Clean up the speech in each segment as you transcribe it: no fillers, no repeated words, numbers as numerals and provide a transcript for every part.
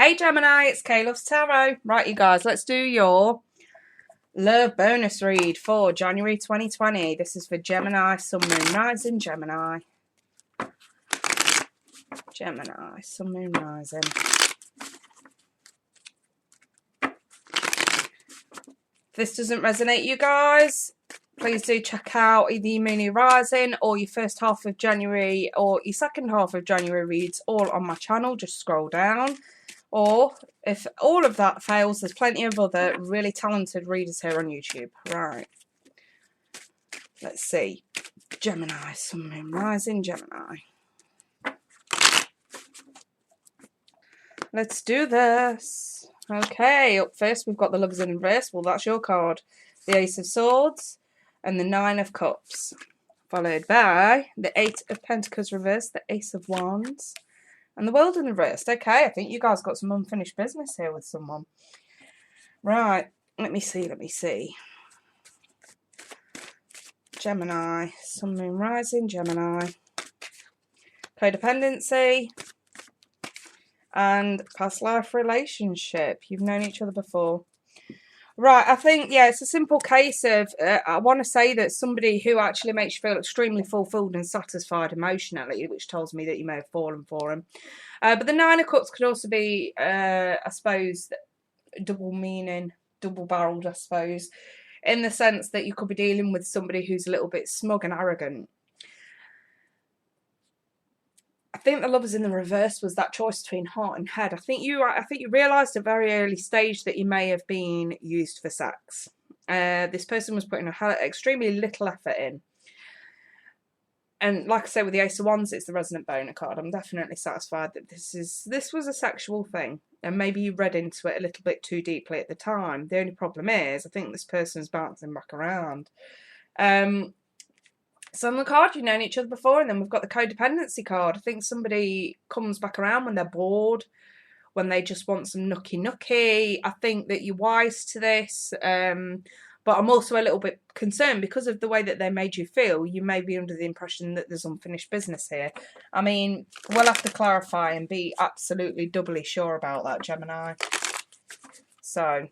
Hey Gemini, it's Loves Tarot. Right, you guys, let's do your love bonus read for January 2020. This is for Gemini, Sun, Moon, Rising, Gemini. Gemini, Sun, Moon, Rising. If this doesn't resonate, you guys, please do check out either your Moon, Rising, or your first half of January, or your second half of January reads, all on my channel. Just scroll down. Or if all of that fails, there's plenty of other really talented readers here on YouTube. Right. Let's see. Gemini, Sun, Moon, Rising, Gemini. Let's do this. Okay, up first we've got the Lovers in Reverse. Well, that's your card. The Ace of Swords and the Nine of Cups. Followed by the Eight of Pentacles Reverse, the Ace of Wands. And the World in Reverse. Okay, I think you guys got some unfinished business here with someone. Right, let me see. Gemini, Sun, Moon, Rising, Gemini. Codependency. And past life relationship. You've known each other before. Right, I think, yeah, it's a simple case of, I want to say that somebody who actually makes you feel extremely fulfilled and satisfied emotionally, which tells me that you may have fallen for him. But the Nine of Cups could also be, I suppose, double meaning, double-barreled, I suppose, in the sense that you could be dealing with somebody who's a little bit smug and arrogant. I think the Lovers in the Reverse was that choice between heart and head. I think you realised at a very early stage that you may have been used for sex. This person was putting extremely little effort in. And like I say, with the Ace of Wands, it's the Resonant Boner card. I'm definitely satisfied that this was a sexual thing. And maybe you read into it a little bit too deeply at the time. The only problem is, I think this person's bouncing back around. So on the card, you've known each other before, and then we've got the codependency card. I think somebody comes back around when they're bored, when they just want some nookie. I think that you're wise to this, but I'm also a little bit concerned because of the way that they made you feel. You may be under the impression that there's unfinished business here. I mean, we'll have to clarify and be absolutely doubly sure about that, Gemini. So,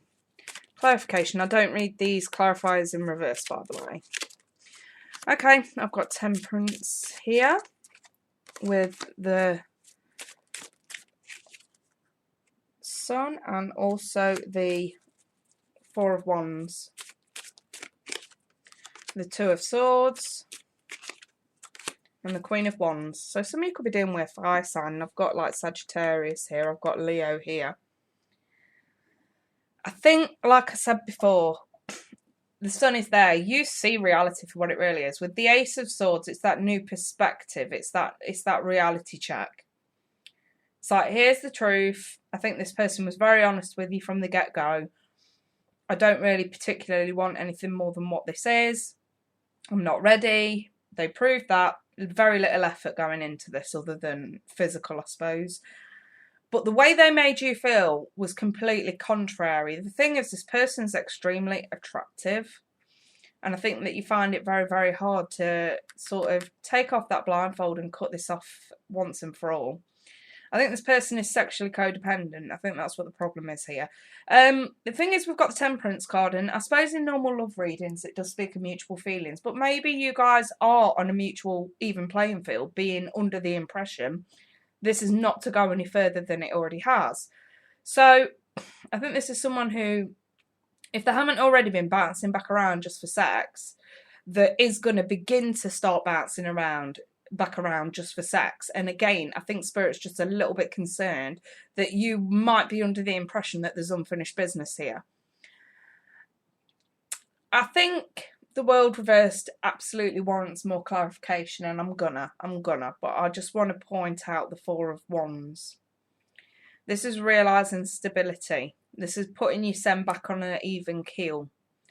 clarification. I don't read these clarifiers in reverse, by the way. Okay, I've got Temperance here with the Sun and also the Four of Wands. The Two of Swords and the Queen of Wands. So some of you could be dealing with fire sign. I've got like Sagittarius here. I've got Leo here. I think, like I said before, the Sun is there. You see reality for what it really is. With the Ace of Swords, it's that new perspective. It's that reality check. It's like, here's the truth. I think this person was very honest with you from the get-go. I don't really particularly want anything more than what this is. I'm not ready. They proved that. Very little effort going into this other than physical, I suppose. But the way they made you feel was completely contrary. The thing is, this person's extremely attractive. And I think that you find it very, very hard to sort of take off that blindfold and cut this off once and for all. I think this person is sexually codependent. I think that's what the problem is here. The thing is, we've got the Temperance card, and I suppose in normal love readings it does speak of mutual feelings. But maybe you guys are on a mutual even playing field, being under the impression this is not to go any further than it already has. So I think this is someone who, if they haven't already been bouncing back around just for sex, that is going to begin to start bouncing back around just for sex. And again, I think Spirit's just a little bit concerned that you might be under the impression that there's unfinished business here. I think the World Reversed absolutely warrants more clarification, and I'm gonna, but I just want to point out the Four of Wands. This is realising stability. This is putting you back on an even keel,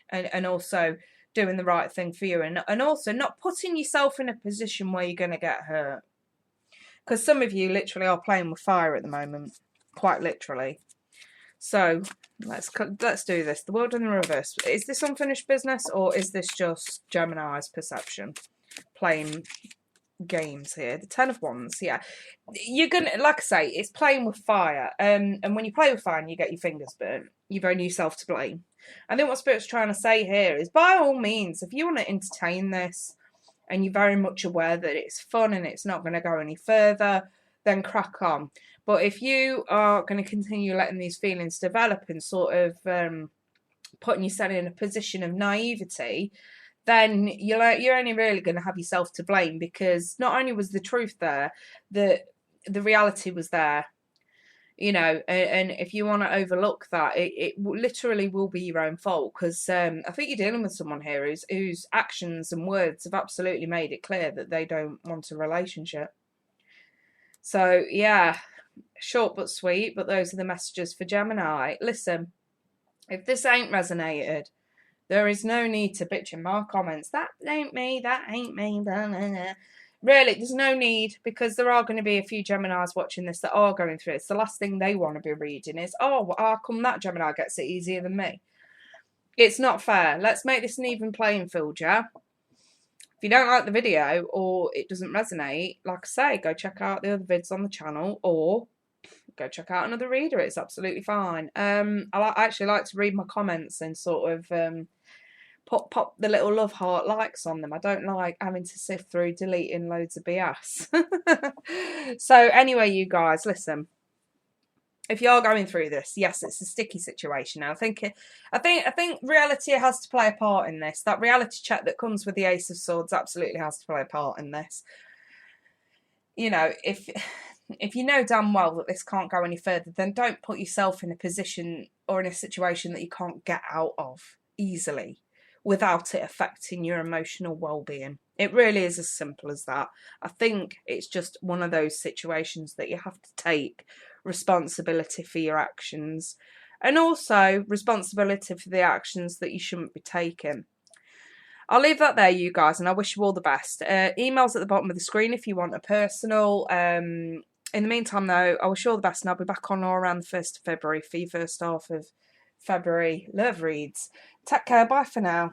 and also doing the right thing for you, and also not putting yourself in a position where you're going to get hurt. Because some of you literally are playing with fire at the moment, quite literally. So let's do this. The World in the Reverse. Is this unfinished business, or is this just Gemini's perception playing games here. The Ten of Wands, yeah. You're gonna, like I say, it's playing with fire. And when you play with fire and you get your fingers burnt, you've only yourself to blame. I think what Spirit's trying to say here is, by all means, if you want to entertain this and you're very much aware that it's fun and it's not going to go any further, then crack on. But if you are going to continue letting these feelings develop and sort of putting yourself in a position of naivety, then you're only really going to have yourself to blame, because not only was the truth there, the reality was there. You know, and if you want to overlook that, it literally will be your own fault, because I think you're dealing with someone here whose actions and words have absolutely made it clear that they don't want a relationship. So, yeah, short but sweet, but those are the messages for Gemini. Listen, if this ain't resonated, there is no need to bitch in my comments. That ain't me, that ain't me, blah, blah, blah. Really, there's no need, because there are going to be a few Geminis watching this that are going through it. It's the last thing they want to be reading is, oh, well, how come that Gemini gets it easier than me? It's not fair. Let's make this an even playing field, yeah? If you don't like the video or it doesn't resonate, like I say, go check out the other vids on the channel, or go check out another reader. It's absolutely fine. I actually like to read my comments and sort of pop the little love heart likes on them. I don't like having to sift through deleting loads of BS. So anyway, you guys, listen. If you're going through this, yes, it's a sticky situation. I think reality has to play a part in this. That reality check that comes with the Ace of Swords absolutely has to play a part in this. You know, if you know damn well that this can't go any further, then don't put yourself in a position or in a situation that you can't get out of easily without it affecting your emotional well-being. It really is as simple as that. I think it's just one of those situations that you have to take responsibility for your actions, and also responsibility for the actions that you shouldn't be taking. I'll leave that there, you guys, and I wish you all the best. Emails at the bottom of the screen if you want a personal. In the meantime, though, I wish you all the best, and I'll be back on or around the 1st of February for your first half of February love reads. Take care. Bye for now.